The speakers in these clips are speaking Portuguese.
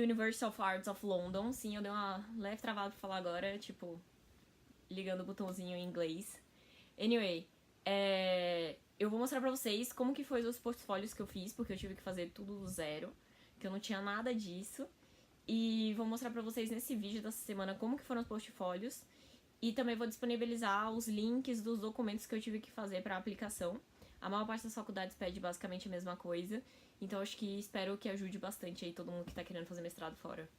University of Arts of London. Sim, eu dei uma leve travada pra falar agora, tipo, ligando o botãozinho em inglês. Anyway, eu vou mostrar pra vocês como que foi os portfólios que eu fiz, porque eu tive que fazer tudo do zero, que eu não tinha nada disso. E vou mostrar pra vocês nesse vídeo dessa semana como que foram os portfólios. E também vou disponibilizar os links dos documentos que eu tive que fazer pra aplicação. A maior parte das faculdades pede basicamente a mesma coisa. Então acho que espero que ajude bastante aí todo mundo que tá querendo fazer mestrado fora.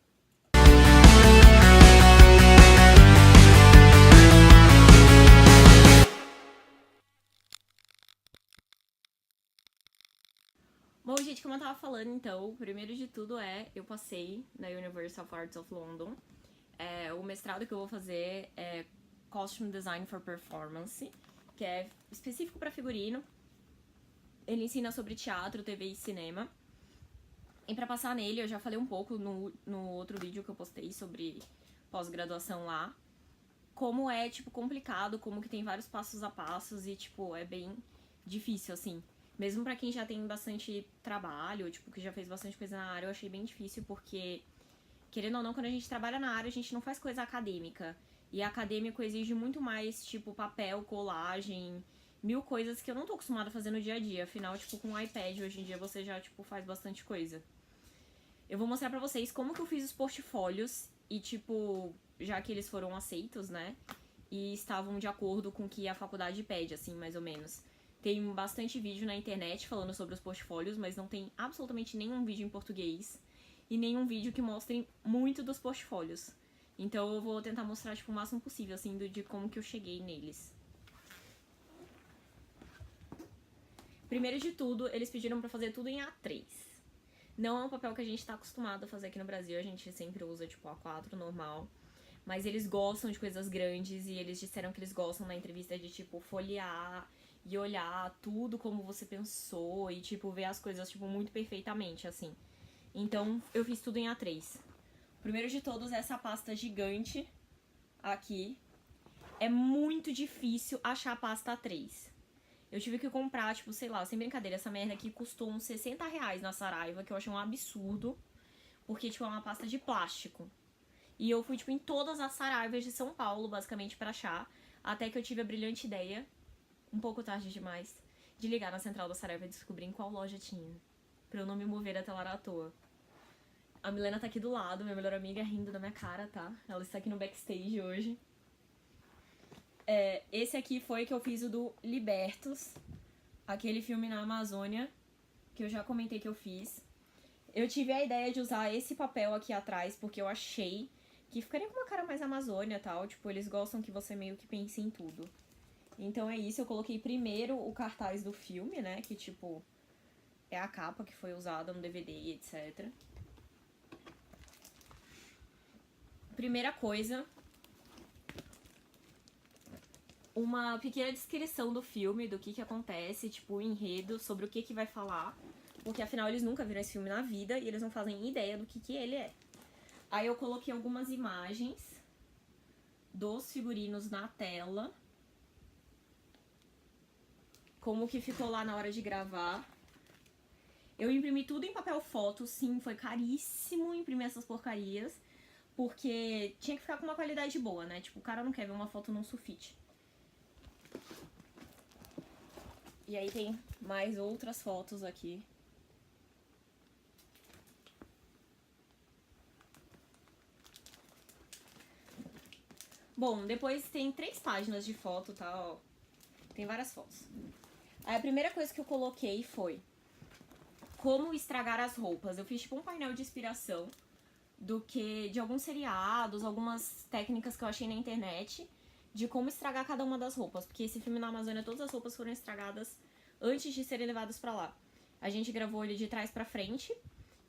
Bom, gente, como eu tava falando, então, o primeiro de tudo eu passei na University of Arts of London. O mestrado que eu vou fazer é Costume Design for Performance, que é específico pra figurino. Ele ensina sobre teatro, TV e cinema. E pra passar nele, eu já falei um pouco no outro vídeo que eu postei sobre pós-graduação lá. Como é, tipo, complicado, como que tem vários passos a passos e, tipo, é bem difícil, assim. Mesmo pra quem já tem bastante trabalho, tipo, que já fez bastante coisa na área, eu achei bem difícil porque, querendo ou não, quando a gente trabalha na área, a gente não faz coisa acadêmica. E acadêmico exige muito mais, tipo, papel, colagem, mil coisas que eu não tô acostumada a fazer no dia a dia. Afinal, tipo, com o iPad, hoje em dia, você já, tipo, faz bastante coisa. Eu vou mostrar pra vocês como que eu fiz os portfólios e, tipo, já que eles foram aceitos, né? E estavam de acordo com o que a faculdade pede, assim, mais ou menos. Tem bastante vídeo na internet falando sobre os portfólios, mas não tem absolutamente nenhum vídeo em português e nenhum vídeo que mostre muito dos portfólios. Então eu vou tentar mostrar, tipo, o máximo possível, assim, de como que eu cheguei neles. Primeiro de tudo, eles pediram pra fazer tudo em A3. Não é um papel que a gente tá acostumado a fazer aqui no Brasil, a gente sempre usa, tipo, A4 normal. Mas eles gostam de coisas grandes e eles disseram que eles gostam na entrevista de, tipo, folhear e olhar tudo como você pensou e, tipo, ver as coisas, tipo, muito perfeitamente, assim. Então, eu fiz tudo em A3. O primeiro de todos é essa pasta gigante aqui. É muito difícil achar a pasta A3. Eu tive que comprar, tipo, sei lá, sem brincadeira, essa merda aqui custou uns 60 reais na Saraiva, que eu achei um absurdo, porque, tipo, é uma pasta de plástico. E eu fui, tipo, em todas as Saraivas de São Paulo, basicamente, pra achar, até que eu tive a brilhante ideia, um pouco tarde demais, de ligar na central da Saraiva e descobrir em qual loja tinha, pra eu não me mover até lá à toa. A Milena tá aqui do lado, minha melhor amiga, rindo da minha cara, tá? Ela está aqui no backstage hoje. Esse aqui foi que eu fiz o do Libertos, aquele filme na Amazônia, que eu já comentei que eu fiz. Eu tive a ideia de usar esse papel aqui atrás, porque eu achei que ficaria com uma cara mais Amazônia e tal. Tipo, eles gostam que você meio que pense em tudo. Então é isso, eu coloquei primeiro o cartaz do filme, né? Que, tipo, é a capa que foi usada no DVD e etc. Primeira coisa, uma pequena descrição do filme, do que acontece, tipo, o enredo, sobre o que vai falar. Porque, afinal, eles nunca viram esse filme na vida e eles não fazem ideia do que ele é. Aí eu coloquei algumas imagens dos figurinos na tela. Como que ficou lá na hora de gravar. Eu imprimi tudo em papel foto, sim, foi caríssimo imprimir essas porcarias. Porque tinha que ficar com uma qualidade boa, né? Tipo, o cara não quer ver uma foto num sulfite. E aí tem mais outras fotos aqui. Bom, depois tem 3 páginas de foto, tá? Ó, tem várias fotos. Aí a primeira coisa que eu coloquei foi como estragar as roupas. Eu fiz tipo um painel de inspiração de alguns seriados, algumas técnicas que eu achei na internet de como estragar cada uma das roupas. Porque esse filme na Amazônia, todas as roupas foram estragadas antes de serem levadas pra lá. A gente gravou ele de trás pra frente,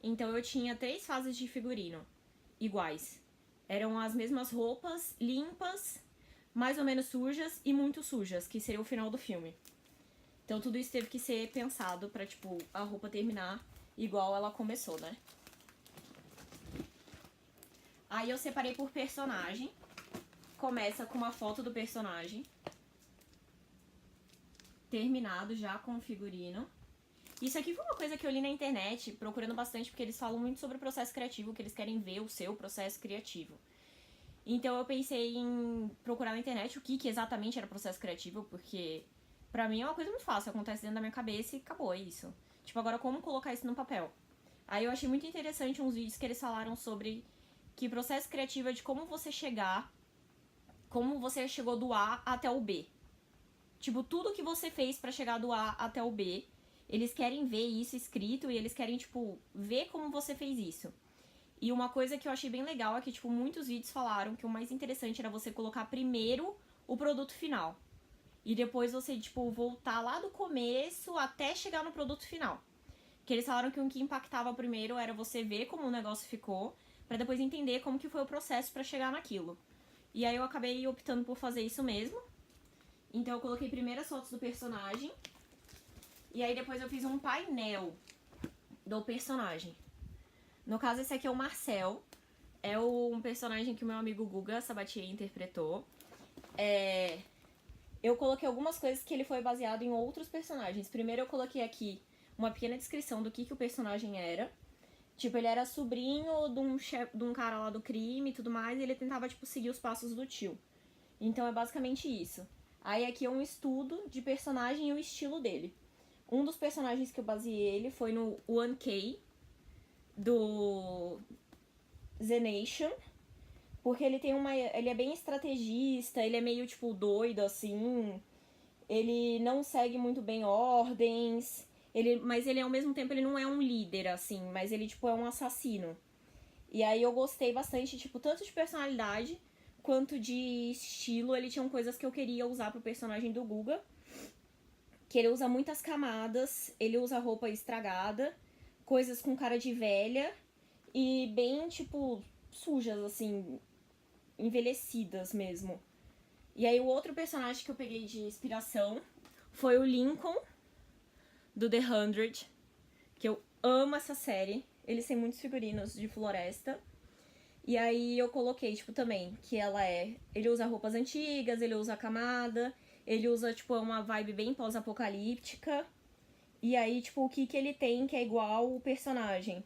então eu tinha 3 fases de figurino iguais. Eram as mesmas roupas, limpas, mais ou menos sujas e muito sujas, que seria o final do filme. Então tudo isso teve que ser pensado pra, tipo, a roupa terminar igual ela começou, né? Aí eu separei por personagem. Começa com uma foto do personagem terminado já com o figurino. Isso aqui foi uma coisa que eu li na internet, procurando bastante, porque eles falam muito sobre o processo criativo, que eles querem ver o seu processo criativo. Então eu pensei em procurar na internet o que exatamente era processo criativo, porque pra mim é uma coisa muito fácil, acontece dentro da minha cabeça e acabou, é isso. Tipo, agora como colocar isso no papel? Aí eu achei muito interessante uns vídeos que eles falaram sobre que processo criativo é de como você chegou do A até o B. Tipo, tudo que você fez pra chegar do A até o B, eles querem ver isso escrito e eles querem, tipo, ver como você fez isso. E uma coisa que eu achei bem legal é que, tipo, muitos vídeos falaram que o mais interessante era você colocar primeiro o produto final. E depois você, tipo, voltar lá do começo até chegar no produto final. Que eles falaram que o que impactava primeiro era você ver como o negócio ficou, pra depois entender como que foi o processo pra chegar naquilo. E aí eu acabei optando por fazer isso mesmo. Então eu coloquei primeiro as fotos do personagem. E aí depois eu fiz um painel do personagem. No caso, esse aqui é o Marcel. É um personagem que o meu amigo Guga Sabatier interpretou. Eu coloquei algumas coisas que ele foi baseado em outros personagens. Primeiro eu coloquei aqui uma pequena descrição do que o personagem era. Tipo, ele era sobrinho de um cara lá do crime e tudo mais, e ele tentava, tipo, seguir os passos do tio. Então é basicamente isso. Aí aqui é um estudo de personagem e o estilo dele. Um dos personagens que eu baseei ele foi no 1K, do The Nation, porque ele é bem estrategista, ele é meio, tipo, doido, assim, ele não segue muito bem ordens, mas ele, ao mesmo tempo, ele não é um líder, assim, mas ele, tipo, é um assassino. E aí eu gostei bastante, tipo, tanto de personalidade quanto de estilo. Ele tinha coisas que eu queria usar pro personagem do Guga, que ele usa muitas camadas, ele usa roupa estragada, coisas com cara de velha e bem, tipo, sujas, assim, envelhecidas mesmo. E aí o outro personagem que eu peguei de inspiração foi o Lincoln, do The 100, que eu amo essa série. Eles têm muitos figurinos de floresta. E aí eu coloquei, tipo, também, que ele usa roupas antigas, ele usa camada, ele usa, tipo, uma vibe bem pós-apocalíptica. E aí, tipo, o que ele tem que é igual o personagem?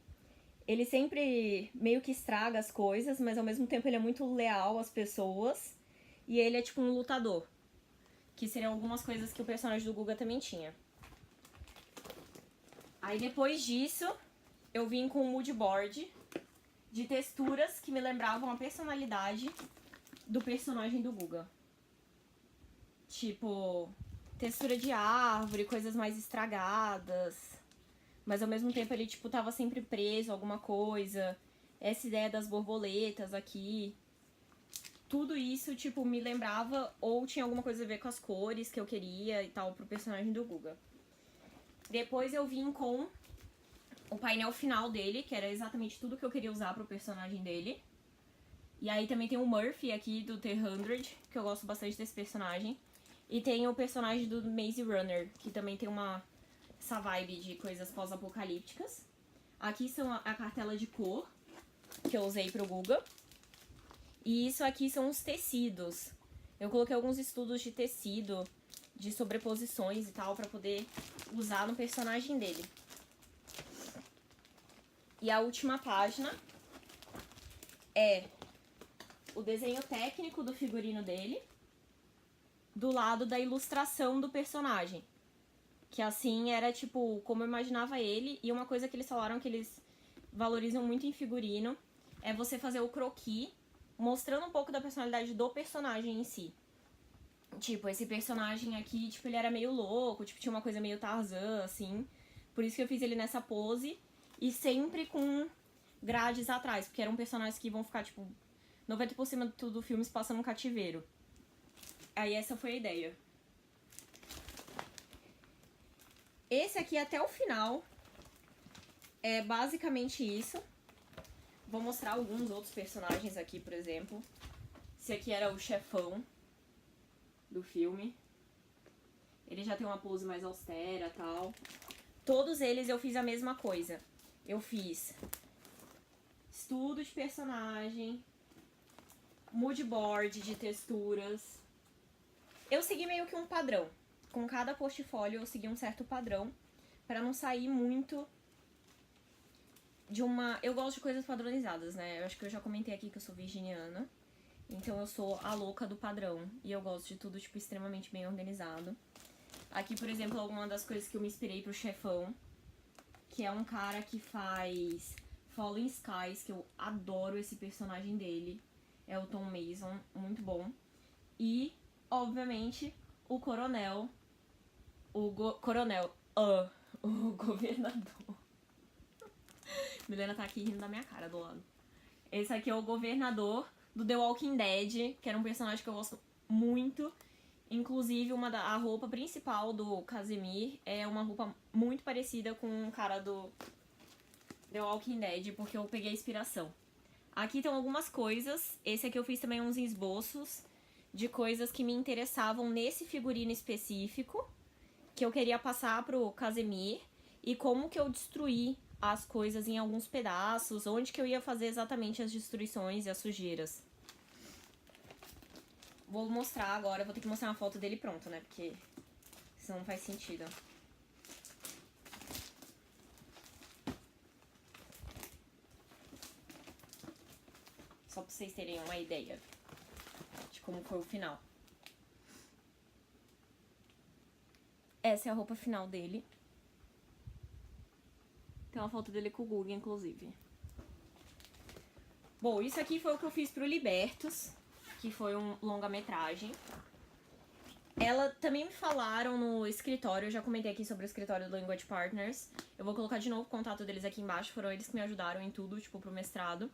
Ele sempre meio que estraga as coisas, mas ao mesmo tempo ele é muito leal às pessoas. E ele é, tipo, um lutador. Que seriam algumas coisas que o personagem do Guga também tinha. Aí depois disso, eu vim com um mood board de texturas que me lembravam a personalidade do personagem do Guga. Tipo, textura de árvore, coisas mais estragadas. Mas ao mesmo tempo ele, tipo, tava sempre preso a alguma coisa. Essa ideia das borboletas aqui. Tudo isso, tipo, me lembrava ou tinha alguma coisa a ver com as cores que eu queria e tal pro personagem do Guga. Depois eu vim com o painel final dele, que era exatamente tudo que eu queria usar pro personagem dele. E aí também tem o Murphy aqui do The 100, que eu gosto bastante desse personagem. E tem o personagem do Maze Runner, que também tem essa vibe de coisas pós-apocalípticas. Aqui são a cartela de cor, que eu usei pro Guga. E isso aqui são os tecidos. Eu coloquei alguns estudos de tecido, de sobreposições e tal, pra poder usar no personagem dele. E a última página é o desenho técnico do figurino dele, do lado da ilustração do personagem. Que assim era, tipo, como eu imaginava ele. E uma coisa que eles falaram que eles valorizam muito em figurino é você fazer o croquis, mostrando um pouco da personalidade do personagem em si. Tipo, esse personagem aqui, tipo, ele era meio louco, tipo, tinha uma coisa meio Tarzan, assim. Por isso que eu fiz ele nessa pose. E sempre com grades atrás, porque eram personagens que vão ficar, tipo, 90% do filme se passa num cativeiro. Aí essa foi a ideia. Esse aqui até o final é basicamente isso. Vou mostrar alguns outros personagens aqui, por exemplo. Esse aqui era o chefão do filme. Ele já tem uma pose mais austera e tal. Todos eles eu fiz a mesma coisa. Eu fiz estudo de personagem, mood board de texturas. Eu segui meio que um padrão. Com cada portfólio eu segui um certo padrão pra não sair muito de uma... Eu gosto de coisas padronizadas, né? Eu acho que eu já comentei aqui que eu sou virginiana. Então eu sou a louca do padrão. E eu gosto de tudo, tipo, extremamente bem organizado. Aqui, por exemplo, alguma das coisas que eu me inspirei pro Chefão, que é um cara que faz Falling Skies, que eu adoro esse personagem dele. É o Tom Mason, muito bom. E, obviamente, o Coronel. O governador. Milena tá aqui rindo da minha cara do lado. Esse aqui é o governador do The Walking Dead, que era um personagem que eu gosto muito. Inclusive, a roupa principal do Casimir é uma roupa muito parecida com o cara do The Walking Dead, porque eu peguei a inspiração. Aqui tem algumas coisas. Esse aqui eu fiz também uns esboços de coisas que me interessavam nesse figurino específico, que eu queria passar pro Casimir, e como que eu destruí as coisas em alguns pedaços, onde que eu ia fazer exatamente as destruições e as sujeiras. Vou mostrar agora, vou ter que mostrar uma foto dele pronto, né? Porque senão não faz sentido. Só pra vocês terem uma ideia de como foi o final. Essa é a roupa final dele. Tem uma foto dele com o Google, inclusive. Bom, isso aqui foi o que eu fiz pro Libertos, que foi um longa-metragem. Ela também me falaram no escritório, eu já comentei aqui sobre o escritório do Language Partners. Eu vou colocar de novo o contato deles aqui embaixo, foram eles que me ajudaram em tudo, tipo, pro mestrado.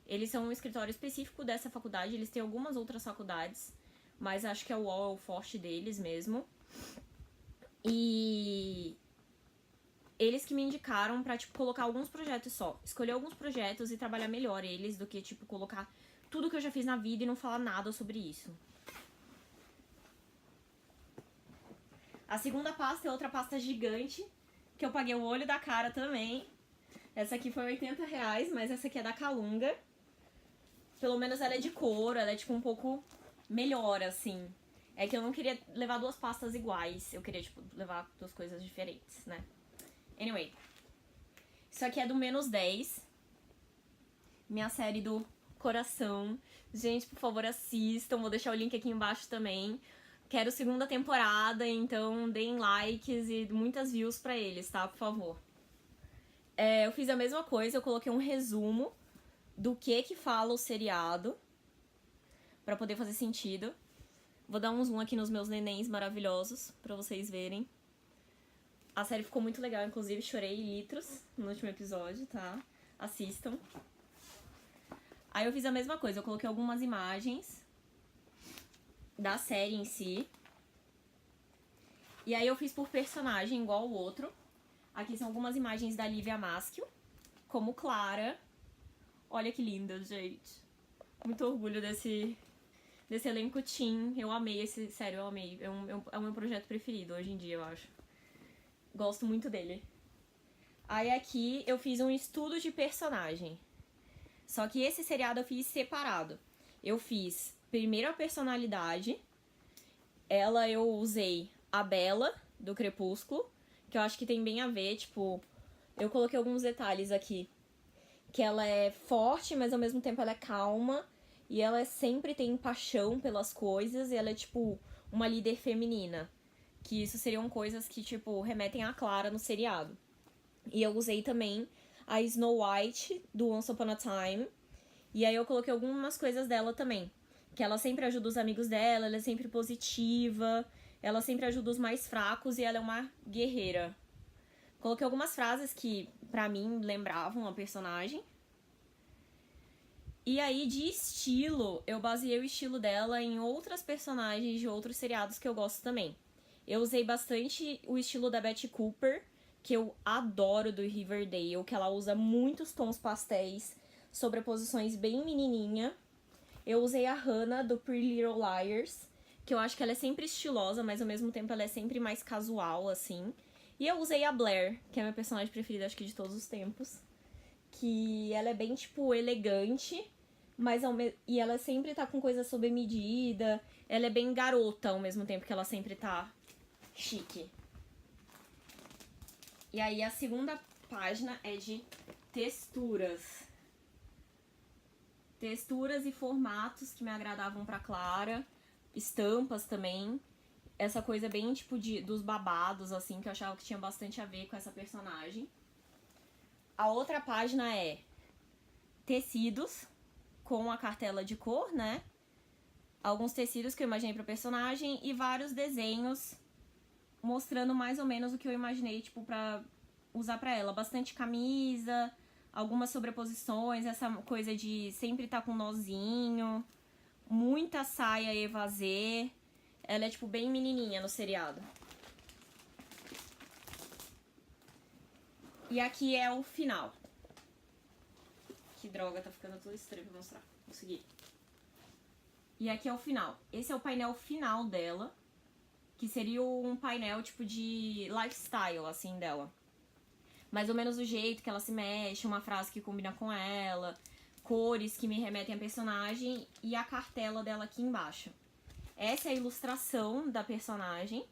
Eles são um escritório específico dessa faculdade, eles têm algumas outras faculdades, mas acho que é o forte deles mesmo. E eles que me indicaram pra, tipo, colocar alguns projetos só. Escolher alguns projetos e trabalhar melhor eles do que, tipo, colocar tudo que eu já fiz na vida e não falar nada sobre isso. A segunda pasta é outra pasta gigante, que eu paguei o olho da cara também. Essa aqui foi R$80, mas essa aqui é da Calunga. Pelo menos ela é de couro, ela é, tipo, um pouco melhor, assim. É que eu não queria levar duas pastas iguais, eu queria, tipo, levar duas coisas diferentes, né? Anyway, isso aqui é do -10, minha série do coração. Gente, por favor, assistam, vou deixar o link aqui embaixo também. Quero segunda temporada, então deem likes e muitas views pra eles, tá? Por favor. Eu fiz a mesma coisa, eu coloquei um resumo do que fala o seriado, pra poder fazer sentido. Vou dar um zoom aqui nos meus nenéns maravilhosos, pra vocês verem. A série ficou muito legal, inclusive chorei litros no último episódio, tá? Assistam. Aí eu fiz a mesma coisa, eu coloquei algumas imagens da série em si. E aí eu fiz por personagem, igual o outro. Aqui são algumas imagens da Lívia Maschio, como Clara. Olha que linda, gente. Muito orgulho desse elenco teen. Eu amei esse, sério, eu amei. É o meu projeto preferido hoje em dia, eu acho. Gosto muito dele. Aí aqui eu fiz um estudo de personagem. Só que esse seriado eu fiz separado. Eu fiz primeiro a personalidade. Ela eu usei a Bella, do Crepúsculo, que eu acho que tem bem a ver, tipo... Eu coloquei alguns detalhes aqui. Que ela é forte, mas ao mesmo tempo ela é calma. E ela sempre tem paixão pelas coisas. E ela é, tipo, uma líder feminina. Que isso seriam coisas que, tipo, remetem a Clara no seriado. E eu usei também a Snow White, do Once Upon a Time. E aí eu coloquei algumas coisas dela também. Que ela sempre ajuda os amigos dela, ela é sempre positiva, ela sempre ajuda os mais fracos e ela é uma guerreira. Coloquei algumas frases que, pra mim, lembravam a personagem. E aí, de estilo, eu baseei o estilo dela em outras personagens de outros seriados que eu gosto também. Eu usei bastante o estilo da Betty Cooper, que eu adoro, do Riverdale, que ela usa muitos tons pastéis, sobreposições bem menininha. Eu usei a Hannah, do Pretty Little Liars, que eu acho que ela é sempre estilosa, mas ao mesmo tempo ela é sempre mais casual, assim. E eu usei a Blair, que é a minha personagem preferida, acho que de todos os tempos. Que ela é bem, tipo, elegante, mas e ela sempre tá com coisa sob medida. Ela é bem garota, ao mesmo tempo que ela sempre tá chique. E aí a segunda página é de texturas. Texturas e formatos que me agradavam pra Clara. Estampas também. Essa coisa bem tipo dos babados, assim, que eu achava que tinha bastante a ver com essa personagem. A outra página é tecidos com a cartela de cor, né? Alguns tecidos que eu imaginei pro personagem e vários desenhos mostrando mais ou menos o que eu imaginei, tipo, pra usar pra ela. Bastante camisa, algumas sobreposições, essa coisa de sempre tá com nozinho, muita saia evasê. Ela é, tipo, bem menininha no seriado. E aqui é o final. Que droga, tá ficando tudo estranho pra mostrar. Consegui. E aqui é o final. Esse é o painel final dela. Que seria um painel, tipo, de lifestyle, assim, dela. Mais ou menos o jeito que ela se mexe, uma frase que combina com ela, cores que me remetem a personagem e a cartela dela aqui embaixo. Essa é a ilustração da personagem.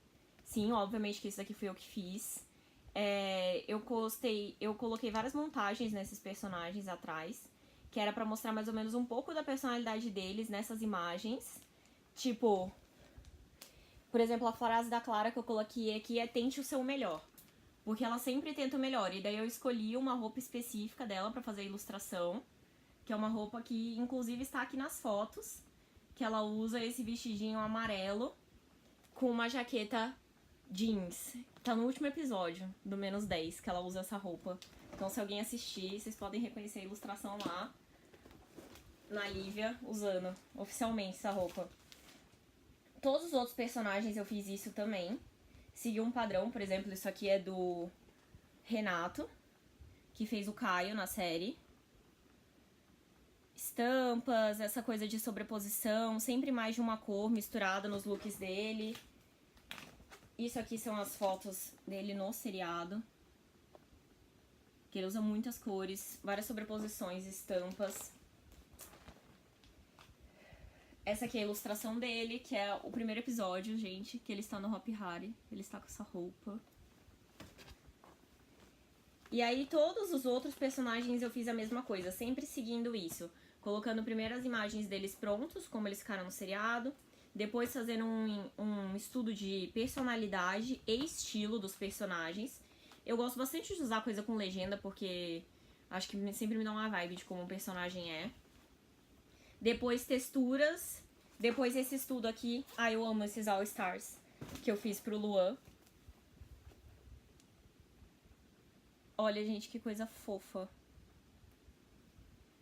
Sim, obviamente que isso daqui foi eu que fiz. Eu coloquei várias montagens nesses personagens atrás, que era pra mostrar mais ou menos um pouco da personalidade deles nessas imagens. Tipo, por exemplo, a frase da Clara que eu coloquei aqui é tente o seu melhor. Porque ela sempre tenta o melhor. E daí eu escolhi uma roupa específica dela pra fazer a ilustração, que é uma roupa que inclusive está aqui nas fotos, que ela usa esse vestidinho amarelo com uma jaqueta jeans. Tá no último episódio do Menos 10 que ela usa essa roupa. Então se alguém assistir, vocês podem reconhecer a ilustração lá na Lívia usando oficialmente essa roupa. Todos os outros personagens eu fiz isso também. Segui um padrão, por exemplo, isso aqui é do Renato, que fez o Caio na série. Estampas, essa coisa de sobreposição, sempre mais de uma cor misturada nos looks dele. Isso aqui são as fotos dele no seriado. Que ele usa muitas cores, várias sobreposições, estampas. Essa aqui é a ilustração dele, que é o primeiro episódio, gente, que ele está no Hopi Hari. Ele está com essa roupa. E aí todos os outros personagens eu fiz a mesma coisa, sempre seguindo isso. Colocando primeiro as imagens deles prontos, como eles ficaram no seriado. Depois fazendo um estudo de personalidade e estilo dos personagens. Eu gosto bastante de usar coisa com legenda, porque acho que sempre me dá uma vibe de como o personagem é. Depois texturas. Depois esse estudo aqui. Eu amo esses All Stars que eu fiz pro Luan. Olha, gente, que coisa fofa.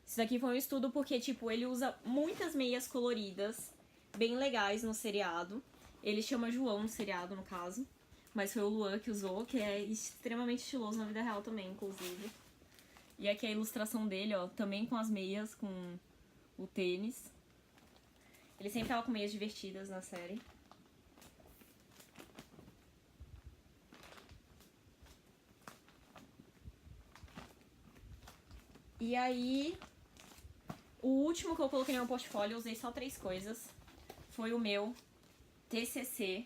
Isso daqui foi um estudo porque, tipo, ele usa muitas meias coloridas, bem legais no seriado. Ele chama João no seriado, no caso. Mas foi o Luan que usou, que é extremamente estiloso na vida real também, inclusive. E aqui a ilustração dele, ó, também com as meias, com o tênis. Ele sempre tava com meias divertidas na série. E aí, o último que eu coloquei no meu portfólio, eu usei só 3 coisas. Foi o meu TCC,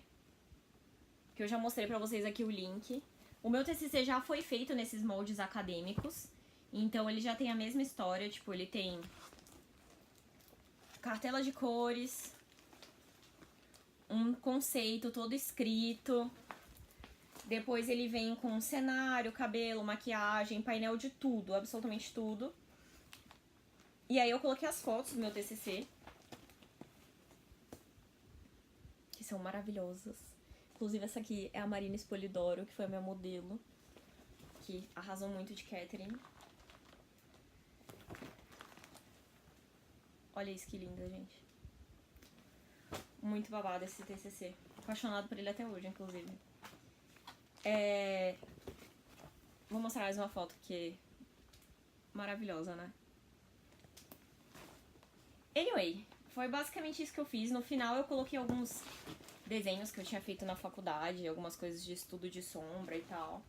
que eu já mostrei pra vocês aqui o link. O meu TCC já foi feito nesses moldes acadêmicos, então ele já tem a mesma história, tipo, ele tem cartela de cores, um conceito todo escrito, depois ele vem com cenário, cabelo, maquiagem, painel de tudo, absolutamente tudo. E aí eu coloquei as fotos do meu TCC, que são maravilhosas. Inclusive essa aqui é a Marina Espolidoro, que foi a minha modelo, que arrasou muito de Catherine. Olha isso que linda, gente. Muito babado esse TCC. Apaixonado por ele até hoje, inclusive. Vou mostrar mais uma foto, porque maravilhosa, né? Anyway, foi basicamente isso que eu fiz. No final eu coloquei alguns desenhos que eu tinha feito na faculdade, algumas coisas de estudo de sombra e tal.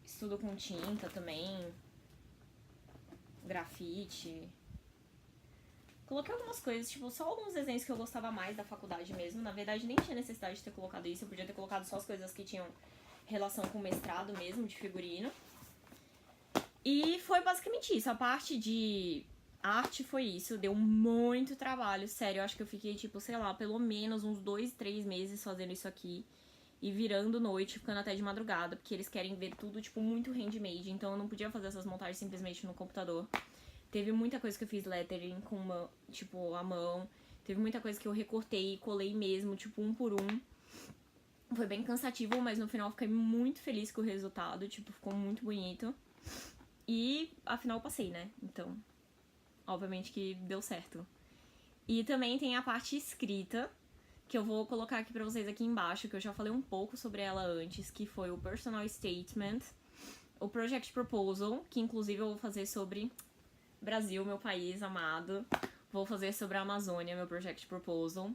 Estudo com tinta também. Grafite. Coloquei algumas coisas, tipo, só alguns desenhos que eu gostava mais da faculdade mesmo. Na verdade, nem tinha necessidade de ter colocado isso. Eu podia ter colocado só as coisas que tinham relação com o mestrado mesmo, de figurino. E foi basicamente isso. A parte de arte foi isso. Deu muito trabalho, sério. Eu acho que eu fiquei, tipo, sei lá, pelo menos uns 2, 3 meses fazendo isso aqui. E virando noite, ficando até de madrugada. Porque eles querem ver tudo, tipo, muito handmade. Então eu não podia fazer essas montagens simplesmente no computador. Teve muita coisa que eu fiz lettering com uma, tipo, a mão. Teve muita coisa que eu recortei e colei mesmo, tipo, um por um. Foi bem cansativo, mas no final eu fiquei muito feliz com o resultado. Tipo, ficou muito bonito. E, afinal, eu passei, né? Então, obviamente que deu certo. E também tem a parte escrita, que eu vou colocar aqui pra vocês aqui embaixo, que eu já falei um pouco sobre ela antes, que foi o Personal Statement, o Project Proposal, que inclusive eu vou fazer sobre Brasil, meu país amado. Vou fazer sobre a Amazônia, meu Project Proposal.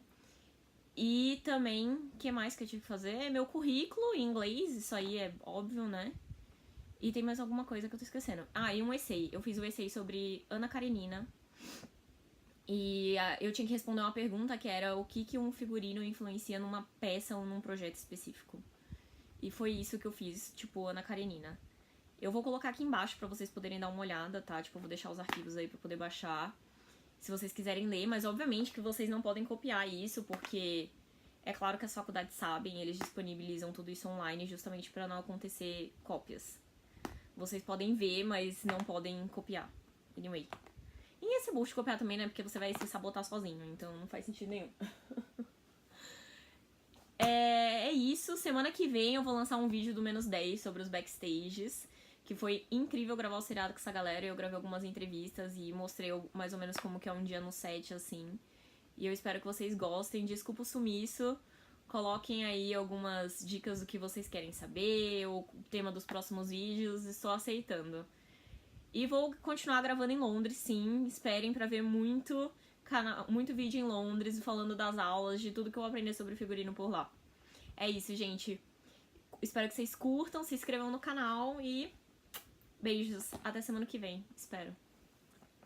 E também, o que mais que eu tive que fazer? Meu currículo em inglês, isso aí é óbvio, né? E tem mais alguma coisa que eu tô esquecendo. Ah, e um essay. Eu fiz um essay sobre Ana Karenina. E eu tinha que responder uma pergunta que era o que um figurino influencia numa peça ou num projeto específico. E foi isso que eu fiz, tipo, Ana Karenina. Eu vou colocar aqui embaixo pra vocês poderem dar uma olhada, tá? Tipo, eu vou deixar os arquivos aí pra poder baixar, se vocês quiserem ler. Mas, obviamente, que vocês não podem copiar isso, porque é claro que as faculdades sabem, eles disponibilizam tudo isso online justamente pra não acontecer cópias. Vocês podem ver, mas não podem copiar. Anyway. E ia ser burro de copiar também, né? Porque você vai se sabotar sozinho, então não faz sentido nenhum. É isso. Semana que vem eu vou lançar um vídeo do -10 sobre os backstages. Que foi incrível gravar o seriado com essa galera. Eu gravei algumas entrevistas e mostrei mais ou menos como que é um dia no set, assim. E eu espero que vocês gostem. Desculpa o sumiço. Coloquem aí algumas dicas do que vocês querem saber, ou o tema dos próximos vídeos. Estou aceitando. E vou continuar gravando em Londres, sim. Esperem pra ver muito vídeo em Londres, falando das aulas, de tudo que eu vou aprender sobre figurino por lá. É isso, gente. Espero que vocês curtam, se inscrevam no canal e beijos. Até semana que vem. Espero.